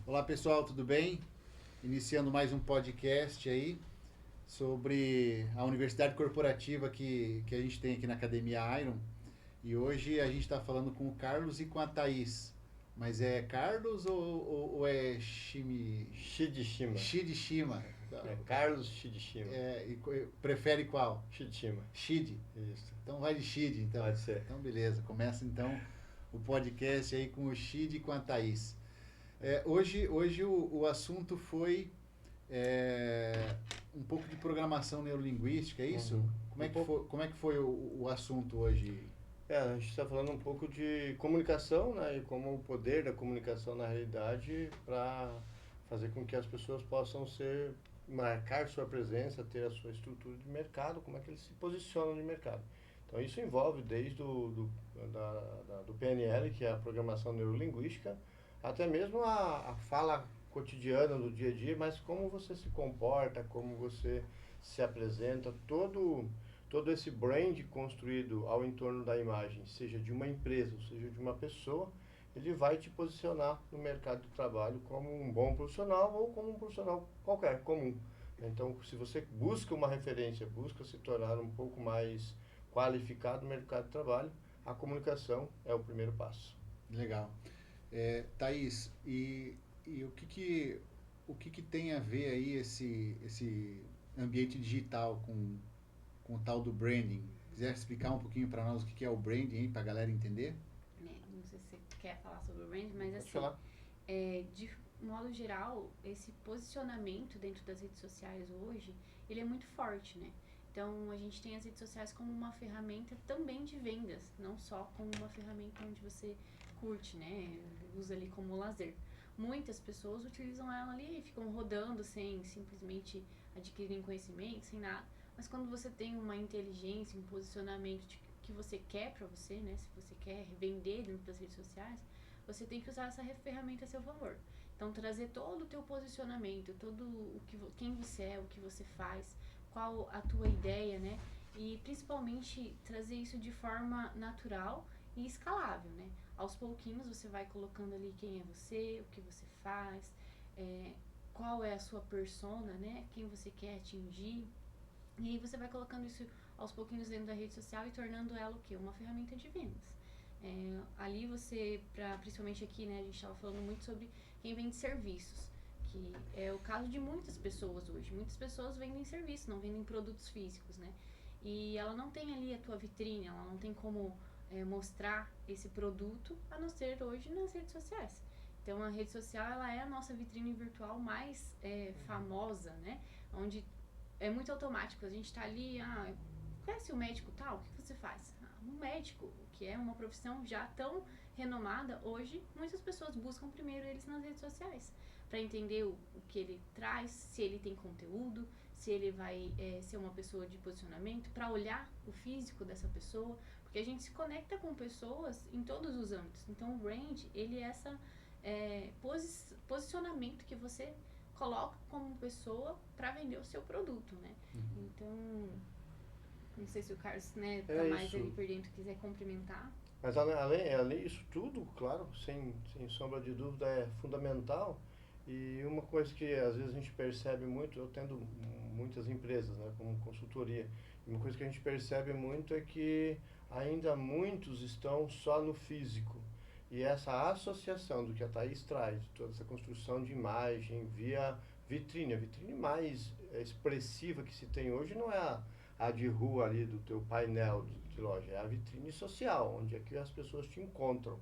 Olá pessoal, tudo bem? Iniciando mais um podcast aí sobre a universidade corporativa que a gente tem aqui na Academia Iron. E hoje a gente está falando com o Carlos e com a Thaís. Mas é Carlos ou é Shidishima. Shima? É Carlos Shidishima. Prefere qual? Shidishima. Shid? Isso. Então vai de Shid, então. Pode ser. Então beleza, começa então o podcast aí com o Shid e com a Thaís. Hoje o assunto foi um pouco de programação neurolinguística, é isso? Uhum. Como é que foi o assunto hoje? A gente está falando um pouco de comunicação, né? E como o poder da comunicação na realidade para fazer com que as pessoas possam marcar sua presença, ter a sua estrutura de mercado, como é que eles se posicionam no mercado. Então isso envolve desde do PNL, que é a programação neurolinguística, até mesmo a fala cotidiana do dia a dia, mas como você se comporta, como você se apresenta, todo esse brand construído ao entorno da imagem, seja de uma empresa, ou seja de uma pessoa, ele vai te posicionar no mercado de trabalho como um bom profissional ou como um profissional qualquer, comum. Então, se você busca uma referência, busca se tornar um pouco mais qualificado no mercado de trabalho, a comunicação é o primeiro passo. Legal. Thaís, e o que tem a ver aí esse ambiente digital com o tal do branding? Quiser explicar um pouquinho para nós o que é o branding, para a galera entender? Não sei se você quer falar sobre o brand, mas Pode assim, falar. de modo geral, esse posicionamento dentro das redes sociais hoje, ele é muito forte, né? Então, a gente tem as redes sociais como uma ferramenta também de vendas, não só como uma ferramenta onde você curte, né? Usa ali como lazer. Muitas pessoas utilizam ela ali e ficam rodando sem simplesmente adquirirem conhecimento, sem nada. Mas quando você tem uma inteligência, um posicionamento que você quer para você, né? Se você quer vender dentro das redes sociais, você tem que usar essa ferramenta a seu favor. Então, trazer todo o teu posicionamento, quem você é, o que você faz, qual a tua ideia, né? E principalmente trazer isso de forma natural e escalável, né? Aos pouquinhos você vai colocando ali quem é você, o que você faz, qual é a sua persona, né? Quem você quer atingir. E aí você vai colocando isso aos pouquinhos dentro da rede social e tornando ela o quê? Uma ferramenta de vendas. Ali você, principalmente aqui, né, a gente estava falando muito sobre quem vende serviços, que é o caso de muitas pessoas hoje. Muitas pessoas vendem serviços, não vendem produtos físicos, né? E ela não tem ali a tua vitrine, ela não tem como mostrar esse produto, a não ser hoje nas redes sociais. Então a rede social, ela é a nossa vitrine virtual mais famosa, né? Onde é muito automático, a gente tá ali, conhece o médico tal? O que você faz? Um médico, que é uma profissão já tão renomada, hoje muitas pessoas buscam primeiro eles nas redes sociais para entender o que ele traz, se ele tem conteúdo, se ele vai ser uma pessoa de posicionamento, para olhar o físico dessa pessoa, porque a gente se conecta com pessoas em todos os âmbitos. Então o brand, ele é essa posicionamento que você coloca como pessoa para vender o seu produto, né? Uhum. Então, não sei se o Carlos, né, tá mais Isso. ali por dentro, quiser complementar. Mas além disso tudo, claro, sem sombra de dúvida, é fundamental. E uma coisa que às vezes a gente percebe muito, eu tendo muitas empresas, né, como consultoria, e uma coisa que a gente percebe muito é que ainda muitos estão só no físico. E essa associação do que a Thaís traz, toda essa construção de imagem via vitrine, a vitrine mais expressiva que se tem hoje não é a de rua ali do teu painel de loja, é a vitrine social, onde é que as pessoas te encontram.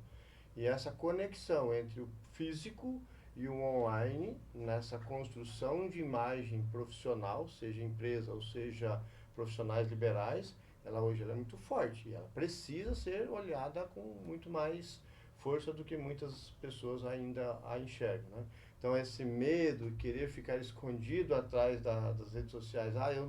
E essa conexão entre o físico e o online, nessa construção de imagem profissional, seja empresa ou seja profissionais liberais, ela hoje é muito forte e ela precisa ser olhada com muito mais força do que muitas pessoas ainda a enxergam, né? Então esse medo, querer ficar escondido atrás das redes sociais, eu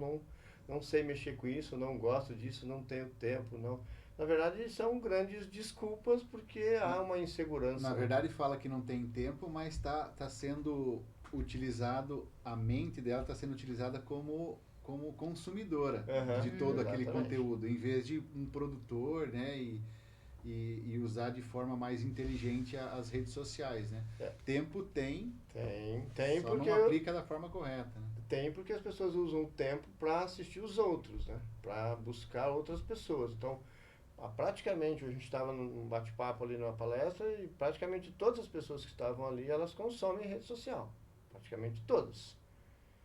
não sei mexer com isso, não gosto disso, não tenho tempo, não. Na verdade, são grandes desculpas porque há uma insegurança. Na verdade, fala que não tem tempo, mas tá sendo utilizado, a mente dela está sendo utilizada como consumidora de todo aquele Exatamente. conteúdo, em vez de um produtor, né? e usar de forma mais inteligente as redes sociais, né? Tempo tem, só porque não aplica da forma correta, né? Tem porque as pessoas usam o tempo para assistir os outros, né? Para buscar outras pessoas. Então, praticamente, a gente estava num bate-papo ali numa palestra e praticamente todas as pessoas que estavam ali, elas consomem rede social. Praticamente todas.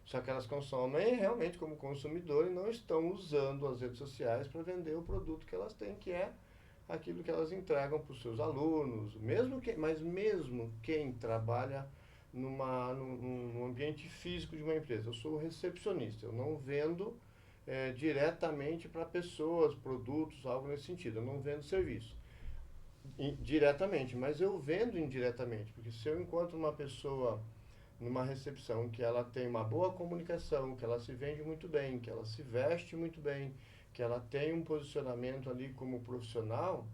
Só que elas consomem realmente como consumidor e não estão usando as redes sociais para vender o produto que elas têm, que é aquilo que elas entregam para os seus alunos, mas mesmo quem trabalha num ambiente físico de uma empresa. Eu sou recepcionista, eu não vendo diretamente para pessoas, produtos, algo nesse sentido, eu não vendo serviço diretamente, mas eu vendo indiretamente, porque se eu encontro uma pessoa numa recepção que ela tem uma boa comunicação, que ela se vende muito bem, que ela se veste muito bem, que ela tem um posicionamento ali como profissional,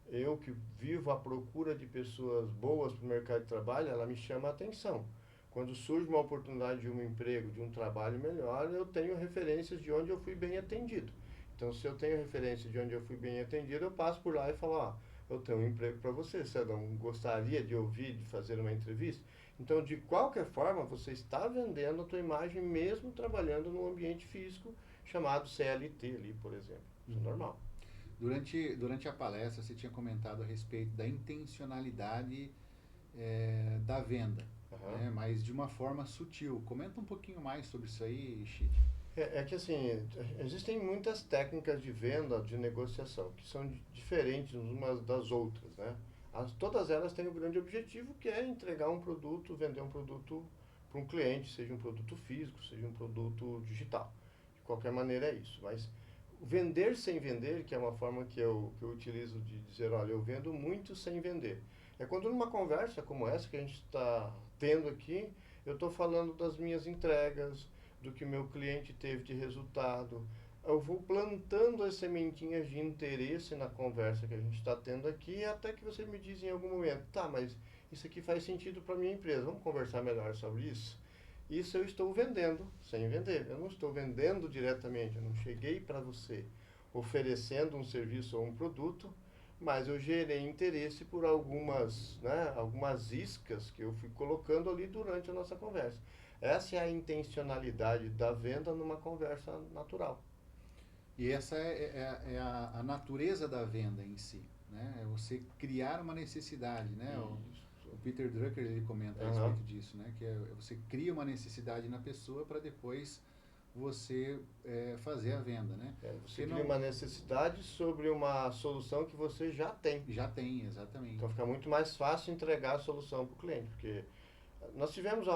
eu que vivo à procura de pessoas boas para o mercado de trabalho, ela me chama a atenção. Quando surge uma oportunidade de um emprego, de um trabalho melhor, eu tenho referências de onde eu fui bem atendido. Então, se eu tenho referência de onde eu fui bem atendido, eu passo por lá e falo, eu tenho um emprego para você, você não gostaria de ouvir, de fazer uma entrevista? Então, de qualquer forma, você está vendendo a tua imagem mesmo trabalhando num ambiente físico chamado CLT ali, por exemplo. Isso é normal. Durante a palestra, você tinha comentado a respeito da intencionalidade da venda, né? Mas de uma forma sutil. Comenta um pouquinho mais sobre isso aí, Chid. É que assim, existem muitas técnicas de venda, de negociação, que são diferentes umas das outras, né? Todas elas têm o grande objetivo, que é entregar um produto, vender um produto para um cliente, seja um produto físico, seja um produto digital. De qualquer maneira é isso. Mas vender sem vender, que é uma forma que eu utilizo de dizer, olha, eu vendo muito sem vender. É quando numa conversa como essa que a gente está tendo aqui, eu estou falando das minhas entregas, do que o meu cliente teve de resultado. Eu vou plantando as sementinhas de interesse na conversa que a gente está tendo aqui, até que você me diz em algum momento, tá, mas isso aqui faz sentido para a minha empresa, vamos conversar melhor sobre isso? Isso eu estou vendendo sem vender. Eu não estou vendendo diretamente, eu não cheguei para você oferecendo um serviço ou um produto, mas eu gerei interesse por algumas iscas que eu fui colocando ali durante a nossa conversa. Essa é a intencionalidade da venda numa conversa natural. E essa é a natureza da venda em si, né? É você criar uma necessidade, né? O Peter Drucker, ele comenta a respeito disso, né? Que você cria uma necessidade na pessoa para depois você fazer a venda, né? Você cria uma necessidade sobre uma solução que você já tem. Já tem, exatamente. Então fica muito mais fácil entregar a solução para o cliente, porque nós tivemos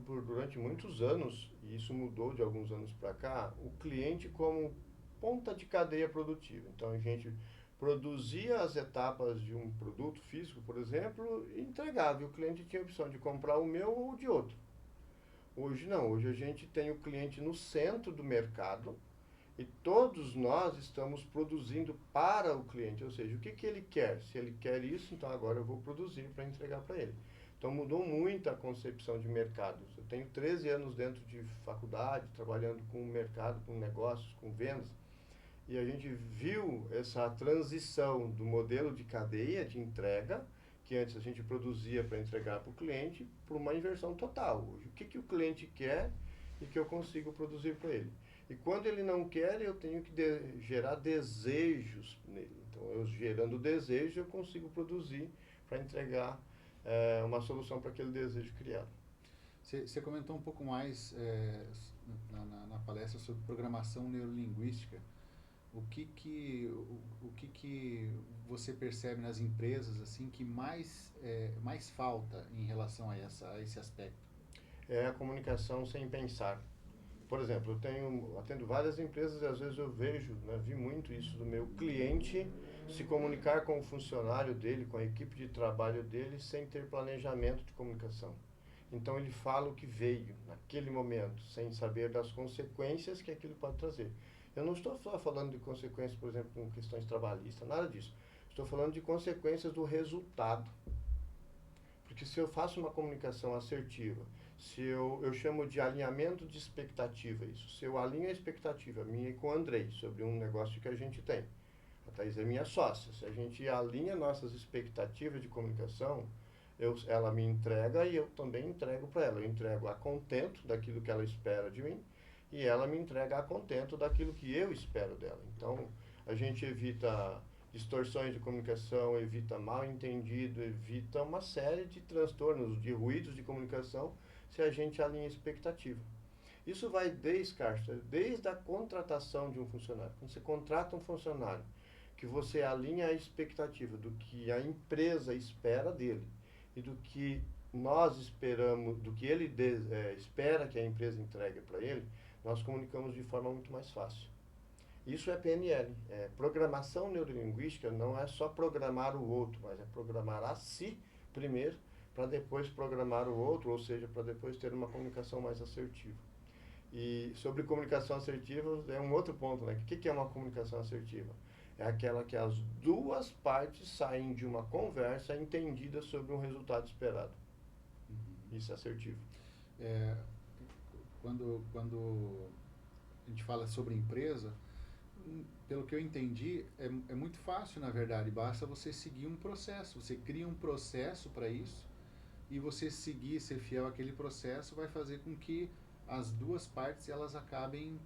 durante muitos anos, e isso mudou de alguns anos para cá, o cliente como ponta de cadeia produtiva. Então a gente produzia as etapas de um produto físico, por exemplo, e entregava. E o cliente tinha a opção de comprar o meu ou de outro. Hoje não, hoje a gente tem o cliente no centro do mercado e todos nós estamos produzindo para o cliente, ou seja, o que ele quer? Se ele quer isso, então agora eu vou produzir para entregar para ele. Então mudou muito a concepção de mercados. Eu tenho 13 anos dentro de faculdade, trabalhando com o mercado, com negócios, com vendas, e a gente viu essa transição do modelo de cadeia de entrega, que antes a gente produzia para entregar para o cliente, para uma inversão total. Hoje, o que o cliente quer e que eu consigo produzir para ele. E quando ele não quer, eu tenho que gerar desejos nele. Então, eu gerando desejo, eu consigo produzir para entregar uma solução para aquele desejo criado. Você comentou um pouco mais na palestra sobre programação neurolinguística. O que você percebe nas empresas assim que mais falta em relação a esse aspecto? É a comunicação sem pensar. Por exemplo, atendo várias empresas e às vezes eu vi muito isso do meu cliente se comunicar com o funcionário dele, com a equipe de trabalho dele, sem ter planejamento de comunicação. Então ele fala o que veio naquele momento, sem saber das consequências que aquilo pode trazer. Eu não estou só falando de consequências, por exemplo, com questões trabalhistas, nada disso. Estou falando de consequências do resultado. Porque se eu faço uma comunicação assertiva, se eu chamo de alinhamento de expectativa isso, se eu alinho a expectativa minha e com o Andrei sobre um negócio que a gente tem, A Thaís é minha sócia. Se a gente alinha nossas expectativas de comunicação, ela me entrega e eu também entrego para ela. Eu entrego a contento daquilo que ela espera de mim e ela me entrega a contento daquilo que eu espero dela. Então, a gente evita distorções de comunicação, evita mal entendido, evita uma série de transtornos, de ruídos de comunicação, se a gente alinha a expectativa. Isso vai desde a contratação de um funcionário. Quando você contrata um funcionário, que você alinha a expectativa do que a empresa espera dele e do que nós esperamos, do que ele espera que a empresa entregue para ele, nós comunicamos de forma muito mais fácil. Isso é PNL. Programação neurolinguística não é só programar o outro, mas é programar a si primeiro, para depois programar o outro, ou seja, para depois ter uma comunicação mais assertiva. E sobre comunicação assertiva, é um outro ponto, né? O que é uma comunicação assertiva? É aquela que as duas partes saem de uma conversa entendida sobre um resultado esperado. Isso é assertivo. Quando a gente fala sobre empresa, pelo que eu entendi, é muito fácil, na verdade. Basta você seguir um processo. Você cria um processo para isso e você seguir, ser fiel àquele processo vai fazer com que as duas partes elas acabem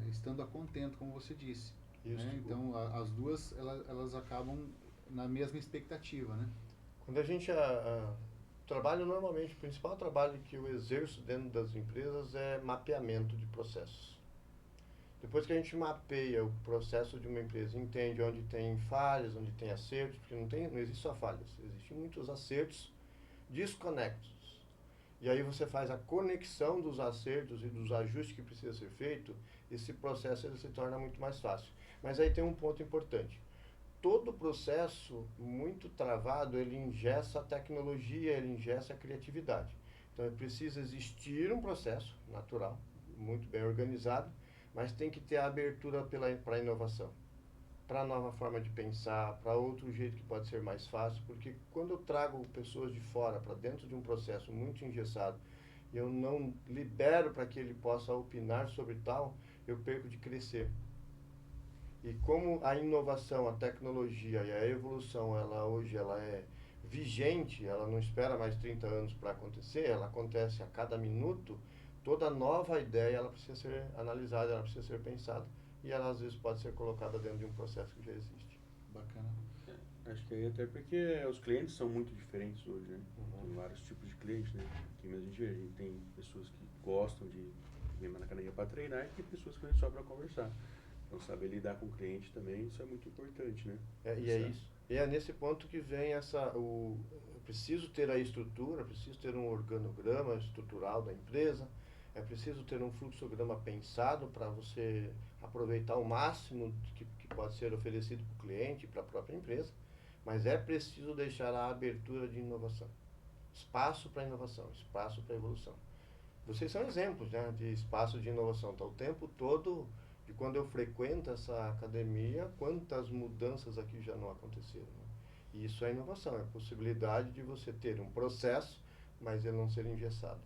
estando a contento, como você disse. Né? Então, as duas elas acabam na mesma expectativa, né? Quando a gente trabalha normalmente, o principal trabalho que eu exerço dentro das empresas é mapeamento de processos. Depois que a gente mapeia o processo de uma empresa, entende onde tem falhas, onde tem acertos, porque não existe só falhas, existem muitos acertos desconexos. E aí você faz a conexão dos acertos e dos ajustes que precisa ser feito, esse processo ele se torna muito mais fácil. Mas aí tem um ponto importante. Todo processo muito travado, ele engessa a tecnologia, ele engessa a criatividade. Então, precisa existir um processo natural, muito bem organizado, mas tem que ter a abertura para a inovação, para a nova forma de pensar, para outro jeito que pode ser mais fácil, porque quando eu trago pessoas de fora para dentro de um processo muito engessado, e eu não libero para que ele possa opinar sobre tal, eu perco de crescer. E como a inovação, a tecnologia e a evolução, hoje ela é vigente, ela não espera mais 30 anos para acontecer, ela acontece a cada minuto, toda nova ideia ela precisa ser analisada, ela precisa ser pensada e ela às vezes pode ser colocada dentro de um processo que já existe. Bacana. Acho que aí até porque os clientes são muito diferentes hoje, né? Tem vários tipos de clientes, né? Aqui mesmo a gente tem pessoas que gostam de vir na academia para treinar e tem pessoas que vêm só para conversar. Então, saber lidar com o cliente também, isso é muito importante, né? E é isso. E é nesse ponto que vem eu preciso ter a estrutura, preciso ter um organograma estrutural da empresa, é preciso ter um fluxograma pensado para você aproveitar o máximo que pode ser oferecido para o cliente, para a própria empresa, mas é preciso deixar a abertura de inovação. Espaço para inovação, espaço para evolução. Vocês são exemplos, né, de espaço de inovação. Então, o tempo todo, de quando eu frequento essa academia, quantas mudanças aqui já não aconteceram. Né? E isso é inovação, é a possibilidade de você ter um processo, mas ele não ser engessado.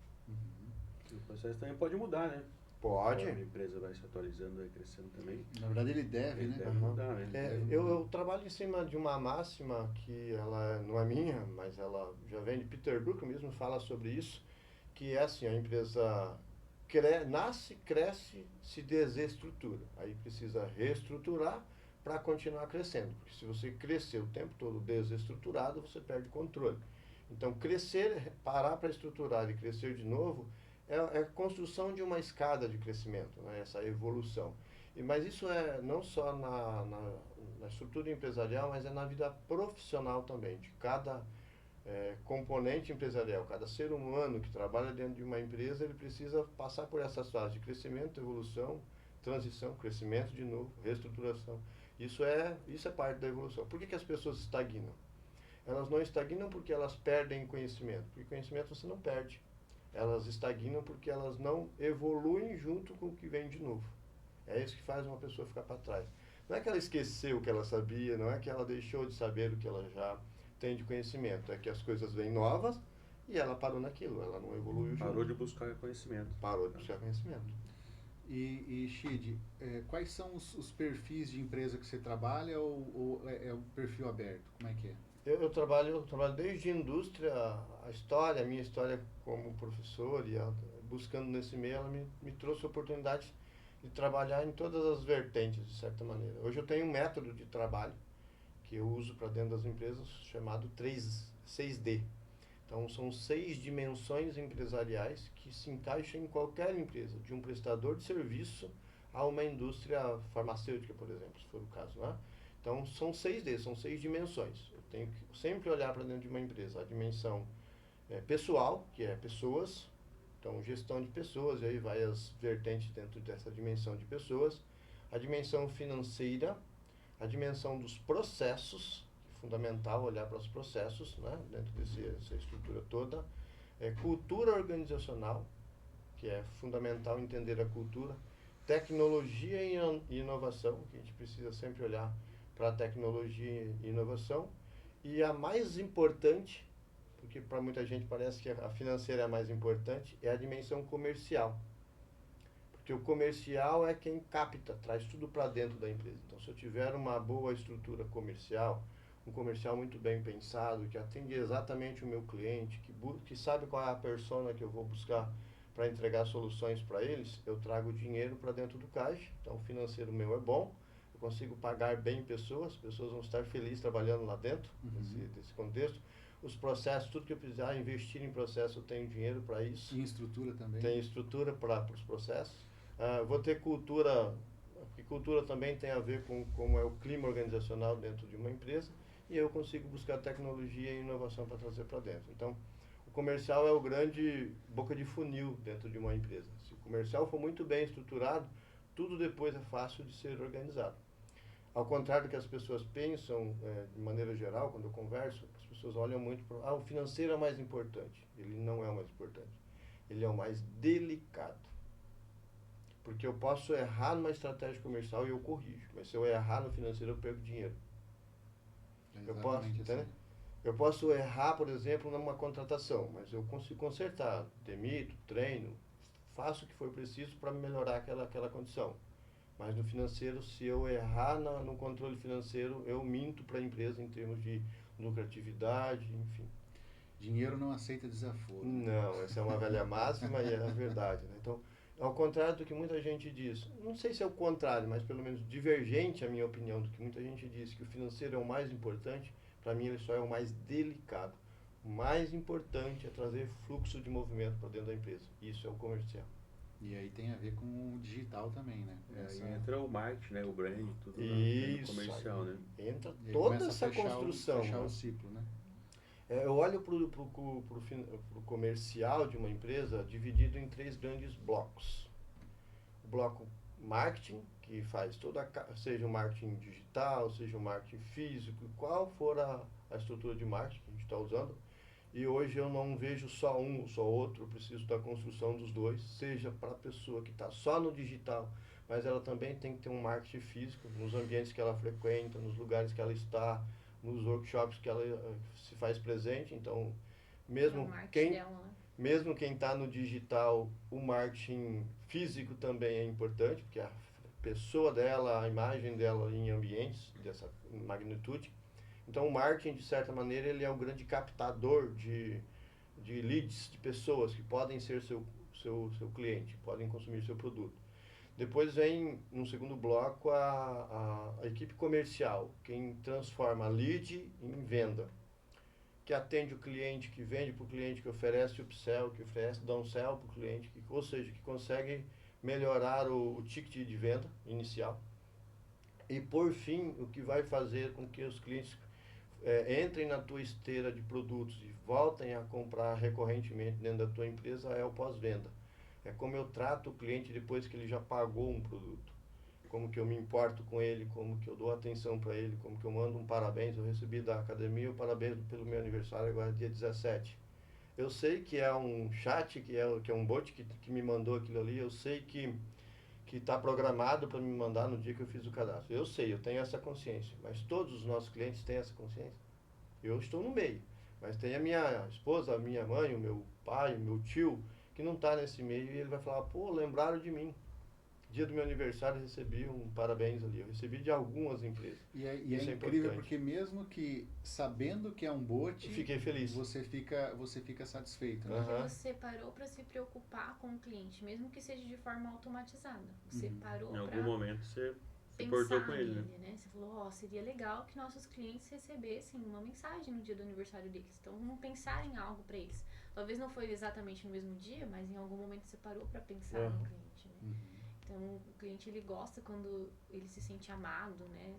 O processo também pode mudar, né? Pode. A empresa vai se atualizando, vai crescendo também. Na verdade, ele deve, né? Deve mudar, né? Eu trabalho em cima de uma máxima que ela não é minha, mas ela já vem de Peter Drucker mesmo, fala sobre isso, que é assim, a empresa nasce, cresce, se desestrutura. Aí precisa reestruturar para continuar crescendo. Porque se você crescer o tempo todo desestruturado, você perde controle. Então, crescer, parar para estruturar e crescer de novo, é a construção de uma escada de crescimento, né? Essa evolução. Mas isso é não só na estrutura empresarial, mas é na vida profissional também, de cada componente empresarial, cada ser humano que trabalha dentro de uma empresa, ele precisa passar por essas fases de crescimento, evolução, transição, crescimento de novo, reestruturação. Isso é parte da evolução. Por que as pessoas estagnam? Elas não estagnam porque elas perdem conhecimento, porque conhecimento você não perde. Elas estagnam porque elas não evoluem junto com o que vem de novo. É isso que faz uma pessoa ficar para trás. Não é que ela esqueceu o que ela sabia, não é que ela deixou de saber o que ela já tem de conhecimento, é que as coisas vêm novas e ela parou naquilo, ela não evoluiu junto. Parou de buscar conhecimento. Parou de buscar conhecimento. E Shid, quais são os perfis de empresa que você trabalha ou é um perfil aberto? Como é que é? Eu trabalho desde a indústria, a minha história como professor buscando nesse meio, ela me trouxe oportunidades de trabalhar em todas as vertentes, de certa maneira. Hoje eu tenho um método de trabalho que eu uso para dentro das empresas chamado 6D. Então, são 6 dimensões empresariais que se encaixam em qualquer empresa, de um prestador de serviço a uma indústria farmacêutica, por exemplo, se for o caso, né? Então, são 6D, são 6 dimensões. Eu tenho que sempre olhar para dentro de uma empresa a dimensão pessoal, que é pessoas, então gestão de pessoas, e aí vai as vertentes dentro dessa dimensão de pessoas, a dimensão financeira, a dimensão dos processos, fundamental olhar para os processos, né, dentro dessa estrutura toda, cultura organizacional, que é fundamental entender a cultura, tecnologia e inovação, que a gente precisa sempre olhar para a tecnologia e inovação, e a mais importante, porque para muita gente parece que a financeira é a mais importante, é a dimensão comercial. Porque o comercial é quem capta, traz tudo para dentro da empresa. Então, se eu tiver uma boa estrutura comercial, um comercial muito bem pensado, que atende exatamente o meu cliente, que sabe qual é a persona que eu vou buscar para entregar soluções para eles, eu trago dinheiro para dentro do caixa. Então, o financeiro meu é bom, eu consigo pagar bem pessoas vão estar felizes trabalhando lá dentro, desse contexto. Os processos, tudo que eu precisar investir em processo, eu tenho dinheiro para isso. E estrutura também. Tem estrutura para os processos. Vou ter cultura, porque cultura também tem a ver com como é o clima organizacional dentro de uma empresa, e eu consigo buscar tecnologia e inovação para trazer para dentro. Então, o comercial é o grande boca de funil dentro de uma empresa. Se o comercial for muito bem estruturado, tudo depois é fácil de ser organizado. Ao contrário do que as pessoas pensam, de maneira geral, quando eu converso, as pessoas olham muito para o financeiro é o mais importante. Ele não é o mais importante. Ele é o mais delicado. Porque eu posso errar numa estratégia comercial e eu corrijo. Mas se eu errar no financeiro, eu perco dinheiro. Eu posso errar, por exemplo, numa contratação, mas eu consigo consertar. Demito, treino, faço o que for preciso para melhorar aquela condição. Mas no financeiro, se eu errar no controle financeiro, eu minto para a empresa em termos de lucratividade, enfim. Dinheiro não aceita desaforo. Não, essa é uma velha máxima e é a verdade, né? Então, ao contrário do que muita gente diz, não sei se é o contrário, mas pelo menos divergente a minha opinião do que muita gente diz, que o financeiro é o mais importante, para mim ele só é o mais delicado. O mais importante é trazer fluxo de movimento para dentro da empresa. Isso é o comercial. E aí tem a ver com o digital também, né? Aí entra o marketing, né? O brand, tudo no comercial, né? Entra toda essa construção. Fechar o ciclo, né? Eu olho para o comercial de uma empresa dividido em 3 grandes blocos. O bloco marketing, que faz seja o marketing digital, seja o marketing físico, qual for a estrutura de marketing que a gente está usando. E hoje eu não vejo só um ou só outro, eu preciso da construção dos dois, seja para a pessoa que está só no digital, mas ela também tem que ter um marketing físico, nos ambientes que ela frequenta, nos lugares que ela está, nos workshops que ela se faz presente. Então, mesmo quem está no digital, o marketing físico também é importante, porque a pessoa dela, a imagem dela em ambientes dessa magnitude. Então, o marketing, de certa maneira, ele é o grande captador de leads, de pessoas que podem ser seu cliente, podem consumir seu produto. Depois vem, no segundo bloco, a equipe comercial, quem transforma lead em venda, que atende o cliente, que vende para o cliente, que oferece upsell, que oferece downsell para o cliente, ou seja, que consegue melhorar o ticket de venda inicial. E, por fim, o que vai fazer com que os clientes entrem na tua esteira de produtos e voltem a comprar recorrentemente dentro da tua empresa é o pós-venda. É como eu trato o cliente depois que ele já pagou um produto. Como que eu me importo com ele, como que eu dou atenção para ele, como que eu mando um parabéns. Eu recebi da academia o parabéns pelo meu aniversário agora, dia 17. Eu sei que é um chat, que é um bot que me mandou aquilo ali. Eu sei que está programado para me mandar no dia que eu fiz o cadastro. Eu sei, eu tenho essa consciência. Mas todos os nossos clientes têm essa consciência. Eu estou no meio. Mas tem a minha esposa, a minha mãe, o meu pai, o meu tio, que não está nesse meio, e ele vai falar, pô, lembraram de mim. Dia do meu aniversário, eu recebi um parabéns ali. Eu recebi de algumas empresas. E é Isso é incrível importante. porque mesmo que sabendo que é um bot, Eu fiquei feliz. você fica satisfeito, né? Porque Aham. você parou para se preocupar com o cliente, mesmo que seja de forma automatizada. Você parou Em algum para momento você se pensar importou com ele, nele, né? Você falou, ó, seria legal que nossos clientes recebessem uma mensagem no dia do aniversário deles. Então, vamos pensar em algo para eles. Talvez não foi exatamente no mesmo dia, mas em algum momento você parou para pensar no cliente, né? Uhum. Então, o cliente, ele gosta quando ele se sente amado, né?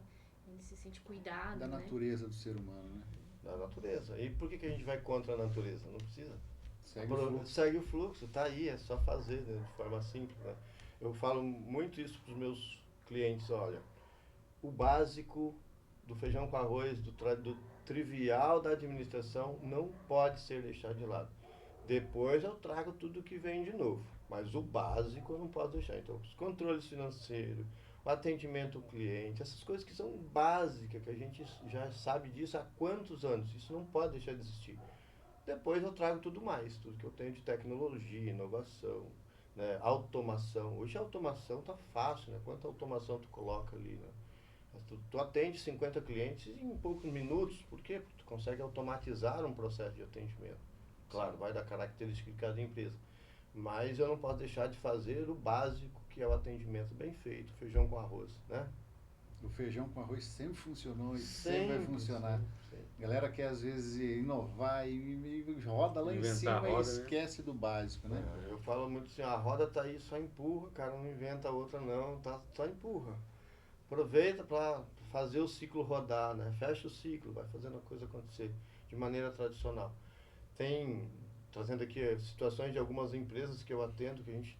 Ele se sente cuidado, Da né? natureza do ser humano, né? Da natureza. E por que a gente vai contra a natureza? Não precisa. Segue O fluxo, tá aí, é só fazer, né, de forma simples, né? Eu falo muito isso para os meus clientes, olha, o básico do feijão com arroz, do trivial da administração não pode ser deixado de lado. Depois eu trago tudo que vem de novo, mas o básico eu não posso deixar. Então, os controles financeiros, o atendimento ao cliente, essas coisas que são básicas, que a gente já sabe disso há quantos anos, isso não pode deixar de existir. Depois eu trago tudo mais, tudo que eu tenho de tecnologia, inovação, né, automação. Hoje a automação tá fácil, né? Quanta automação tu coloca ali, né? Tu atende 50 clientes em poucos minutos, por quê? Porque tu consegue automatizar um processo de atendimento. Claro, vai da característica de cada empresa. Mas eu não posso deixar de fazer o básico, que é o atendimento bem feito, feijão com arroz, né? O feijão com arroz sempre funcionou e sempre Sempre vai funcionar. sempre. Galera quer às vezes inovar e roda lá em Inventar cima a roda, e né? esquece do básico, né? Eu falo muito assim, a roda tá aí, só empurra, cara, não inventa outra não, tá, só empurra. Aproveita para fazer o ciclo rodar, né? Fecha o ciclo, vai fazendo a coisa acontecer de maneira tradicional. Tem, trazendo aqui situações de algumas empresas que eu atendo, que a gente,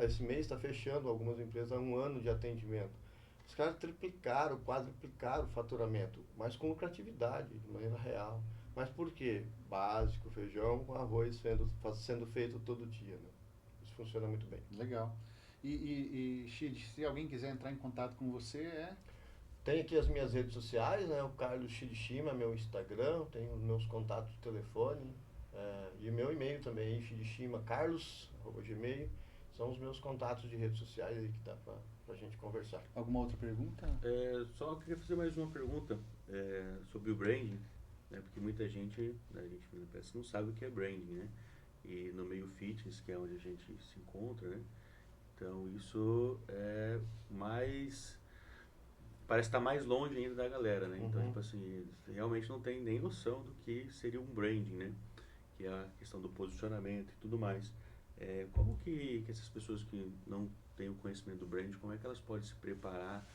esse mês está fechando algumas empresas há um ano de atendimento. Os caras triplicaram, quadruplicaram o faturamento, mas com lucratividade, de maneira real. Mas por quê? Básico, feijão com arroz sendo feito todo dia, né? Isso funciona muito bem. Legal. E Chid, se alguém quiser entrar em contato com você, Tem aqui as minhas redes sociais, né? O Carlos Shidishima, meu Instagram, tem os meus contatos de telefone, e o meu e-mail também, shidishima.carlos@gmail. São os meus contatos de redes sociais aí que dá pra gente conversar. alguma outra pergunta? Só queria fazer mais uma pergunta sobre o branding, né? Porque muita gente, né, a gente parece não sabe o que é branding, né? E no meio fitness, que é onde a gente se encontra, né? Então isso é mais... Parece estar mais longe ainda da galera, né? Então, tipo assim, eles realmente não tem nem noção do que seria um branding, né? Que é a questão do posicionamento e tudo mais. Como que essas pessoas que não têm o conhecimento do branding, como é que elas podem se preparar?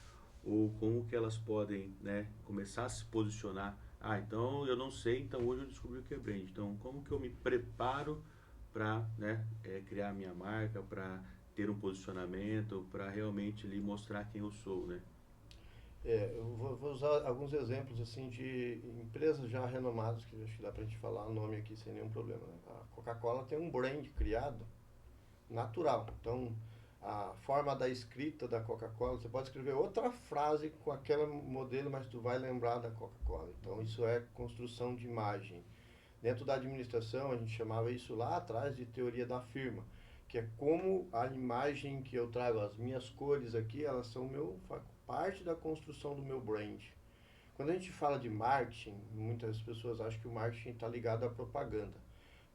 Ou como que elas podem, né, começar a se posicionar? Ah, então eu não sei, então hoje eu descobri o que é branding. Então, como que eu me preparo para, né, criar a minha marca, para ter um posicionamento, para realmente ali mostrar quem eu sou, né? Eu vou usar alguns exemplos assim de empresas já renomadas, que acho que dá pra gente falar o nome aqui sem nenhum problema, né? A Coca-Cola tem um brand criado natural. Então, a forma da escrita da Coca-Cola, você pode escrever outra frase com aquele modelo, mas tu vai lembrar da Coca-Cola. Então, isso é construção de imagem. Dentro da administração, a gente chamava isso lá atrás de teoria da firma, que é como a imagem que eu trago, as minhas cores aqui, elas são parte da construção do meu brand. Quando a gente fala de marketing, muitas pessoas acham que o marketing está ligado à propaganda.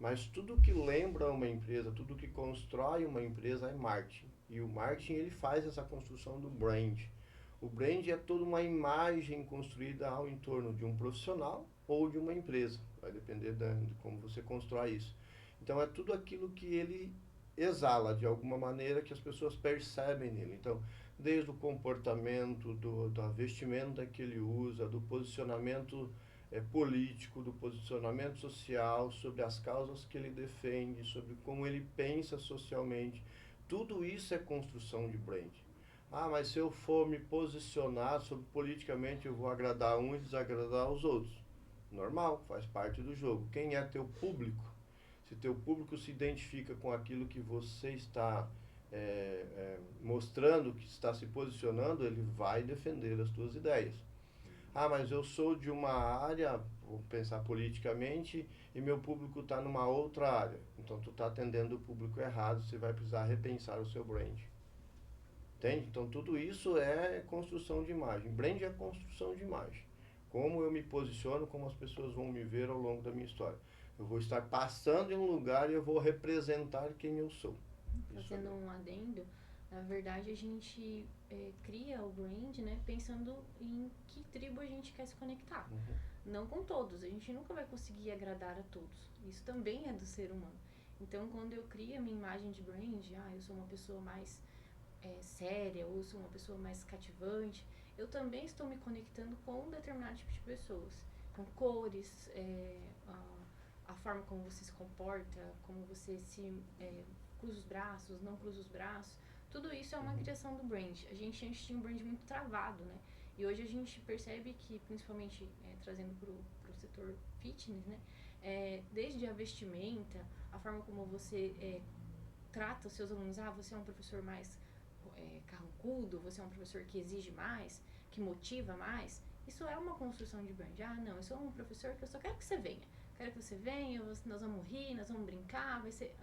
Mas tudo que lembra uma empresa, tudo que constrói uma empresa é marketing. E o marketing ele faz essa construção do brand. O brand é toda uma imagem construída ao entorno de um profissional ou de uma empresa. Vai depender de como você constrói isso. Então é tudo aquilo que ele exala de alguma maneira que as pessoas percebem nele. Então, desde o comportamento, da vestimenta que ele usa, do posicionamento político, do posicionamento social, sobre as causas que ele defende, sobre como ele pensa socialmente. Tudo isso é construção de brand. Ah, mas se eu for me posicionar sobre politicamente, eu vou agradar um e desagradar os outros. Normal, faz parte do jogo. Quem é teu público? Se teu público se identifica com aquilo que você está mostrando, que está se posicionando, ele vai defender as tuas ideias. Ah, mas eu sou de uma área, vou pensar politicamente e meu público está numa outra área. Então, tu está atendendo o público errado, você vai precisar repensar o seu brand. Entende? Então, tudo isso é construção de imagem. Brand é construção de imagem. Como eu me posiciono, como as pessoas vão me ver ao longo da minha história. Eu vou estar passando em um lugar e eu vou representar quem eu sou. Fazendo um adendo, na verdade a gente cria o brand, né, pensando em que tribo a gente quer se conectar. Não com todos, a gente nunca vai conseguir agradar a todos. Isso também é do ser humano. Então, quando eu crio a minha imagem de brand, eu sou uma pessoa mais séria, ou sou uma pessoa mais cativante, eu também estou me conectando com um determinado tipo de pessoas, com cores, a forma como você se comporta, como você se cruza os braços, não cruza os braços, tudo isso é uma criação do brand. A gente antes tinha um brand muito travado, né? E hoje a gente percebe que, principalmente trazendo para o setor fitness, né? Desde a vestimenta, a forma como você trata os seus alunos, você é um professor mais carrancudo, você é um professor que exige mais, que motiva mais, isso é uma construção de brand. Não, eu sou um professor que eu só quero que você venha. Quero que você venha, nós vamos rir, nós vamos brincar, vai ser...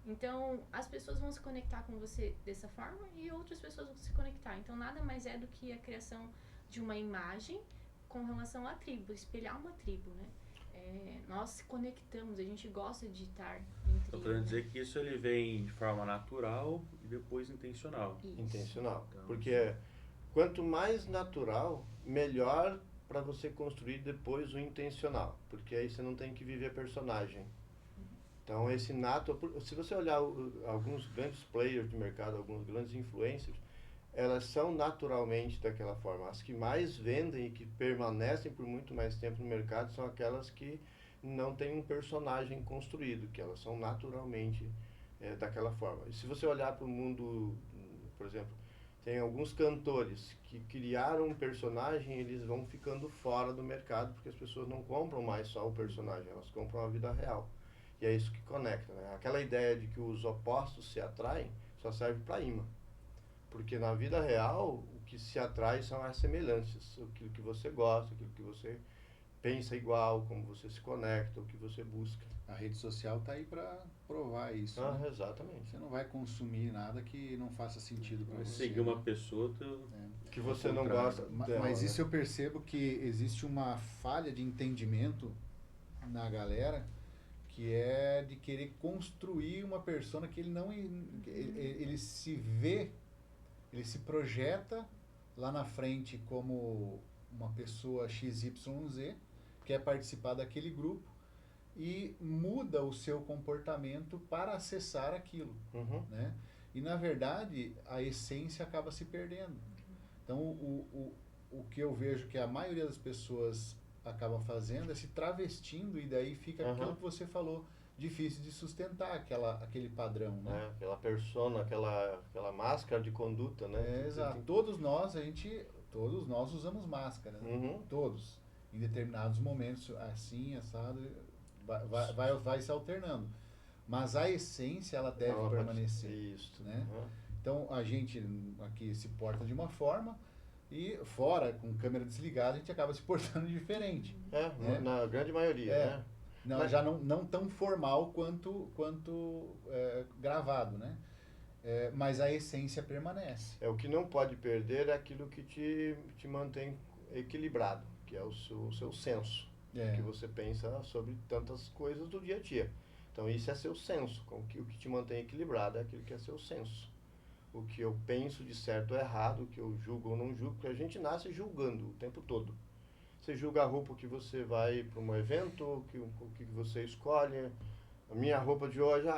Então, as pessoas vão se conectar com você dessa forma e outras pessoas vão se conectar. Então, nada mais é do que a criação de uma imagem com relação à tribo, espelhar uma tribo, né? Nós se conectamos, a gente gosta de estar em tribo. Estou querendo dizer que isso ele vem de forma natural e depois intencional. Isso. Intencional. Então, Porque quanto mais natural, melhor para você construir depois o intencional. Porque aí você não tem que viver personagem. Então, esse nato, se você olhar alguns grandes players de mercado, alguns grandes influencers, elas são naturalmente daquela forma. As que mais vendem e que permanecem por muito mais tempo no mercado são aquelas que não têm um personagem construído, que elas são naturalmente daquela forma. E se você olhar para o mundo, por exemplo, tem alguns cantores que criaram um personagem, eles vão ficando fora do mercado, porque as pessoas não compram mais só o personagem, elas compram a vida real. E é isso que conecta, né? Aquela ideia de que os opostos se atraem só serve para imã. Porque na vida real, o que se atrai são as semelhanças. Aquilo que você gosta, aquilo que você pensa igual, como você se conecta, o que você busca. A rede social está aí para provar isso. Né? Exatamente. Você não vai consumir nada que não faça sentido para você. Seguir uma pessoa... Que você não gosta dela, mas isso né? eu percebo que existe uma falha de entendimento na galera, que é de querer construir uma persona que ele não... Ele se vê, ele se projeta lá na frente como uma pessoa XYZ, quer participar daquele grupo e muda o seu comportamento para acessar aquilo, né? E na verdade a essência acaba se perdendo. Então o que eu vejo que a maioria das pessoas acabam fazendo é se travestindo, e daí fica aquilo que você falou, difícil de sustentar aquele padrão, né? Aquela persona, aquela máscara de conduta, né? Exato. Todos nós usamos máscara, né? Todos. Em determinados momentos, assim, assado, vai se alternando. Mas a essência, ela deve permanecer. Isso. Né? Então, a gente aqui se porta de uma forma, e fora, com câmera desligada, a gente acaba se portando diferente. Né? Na grande maioria, né? Não, mas já não tão formal quanto gravado, né? Mas a essência permanece. O que não pode perder é aquilo que te mantém equilibrado, que é o seu senso, que você pensa sobre tantas coisas do dia a dia. Então, isso é seu senso. O que te mantém equilibrado é aquilo que é seu senso. O que eu penso de certo ou errado, o que eu julgo ou não julgo, porque a gente nasce julgando o tempo todo. Você julga a roupa que você vai para um evento, o que você escolhe. A minha roupa de hoje,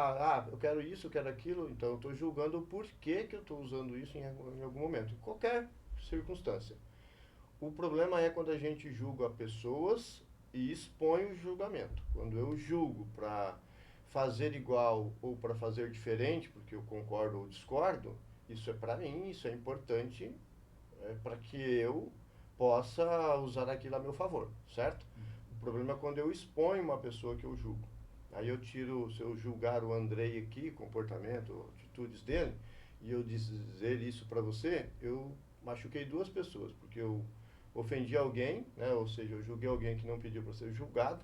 eu quero isso, eu quero aquilo, então eu estou julgando o porquê que eu estou usando isso em algum momento, em qualquer circunstância. O problema é quando a gente julga pessoas e expõe o julgamento. Quando eu julgo para fazer igual ou para fazer diferente, porque eu concordo ou discordo, isso é para mim, isso é importante para que eu possa usar aquilo a meu favor, certo? O problema é quando eu exponho uma pessoa que eu julgo. Aí eu tiro, se eu julgar o Andrei aqui, comportamento, atitudes dele, e eu dizer isso para você, eu machuquei duas pessoas, porque eu ofendi alguém, né? Ou seja, eu julguei alguém que não pediu para ser julgado,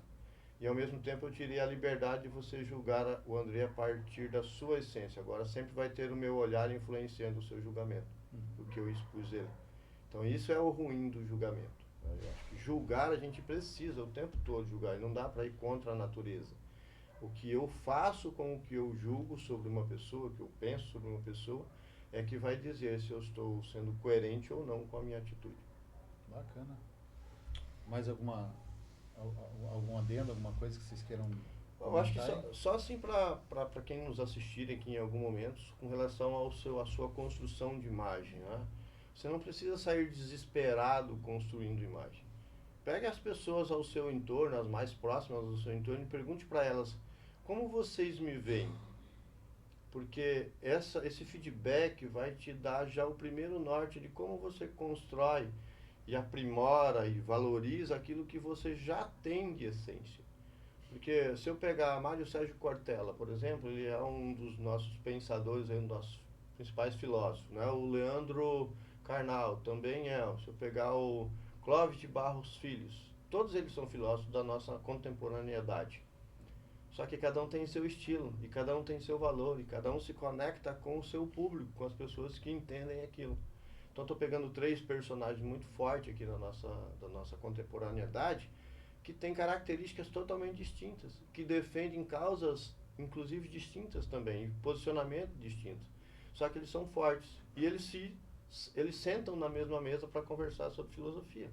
e ao mesmo tempo eu tirei a liberdade de você julgar o André a partir da sua essência. Agora sempre vai ter o meu olhar influenciando o seu julgamento, o que eu expus ele. Então isso é o ruim do julgamento. Eu acho que julgar a gente precisa o tempo todo julgar, e não dá para ir contra a natureza. O que eu faço com o que eu julgo sobre uma pessoa, o que eu penso sobre uma pessoa, é que vai dizer se eu estou sendo coerente ou não com a minha atitude. Bacana. Mais algum adendo, alguma coisa que vocês queiram Eu acho que comentar? só assim para quem nos assistir aqui em algum momento, com relação à sua construção de imagem, né? Você não precisa sair desesperado construindo imagem. Pegue as pessoas ao seu entorno, as mais próximas ao seu entorno, e pergunte para elas: como vocês me veem? Porque esse feedback vai te dar já o primeiro norte de como você constrói e aprimora e valoriza aquilo que você já tem de essência. Porque se eu pegar Mário Sérgio Cortella, por exemplo, ele é um dos nossos pensadores, um dos nossos principais filósofos, né? O Leandro Carnal também é. Se eu pegar o Clóvis de Barros Filhos, todos eles são filósofos da nossa contemporaneidade. Só que cada um tem seu estilo, e cada um tem seu valor, e cada um se conecta com o seu público, com as pessoas que entendem aquilo. Então estou pegando 3 personagens muito fortes aqui da nossa contemporaneidade, que têm características totalmente distintas, que defendem causas, inclusive distintas também, e posicionamentos distintos. Só que eles são fortes, e eles sentam na mesma mesa para conversar sobre filosofia.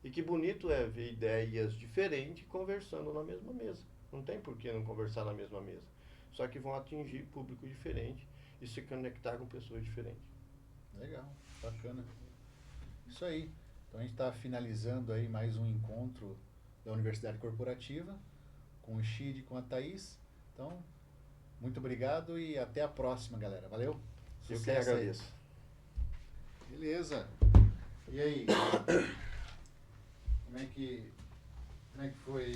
E que bonito é ver ideias diferentes conversando na mesma mesa. Não tem por que não conversar na mesma mesa. Só que vão atingir público diferente e se conectar com pessoas diferentes. Legal, bacana. Isso aí. Então a gente está finalizando aí mais um encontro da Universidade Corporativa com o Chid e com a Thaís. Então, muito obrigado e até a próxima, galera. Valeu? Eu que agradeço. Beleza. E aí? Como é que foi?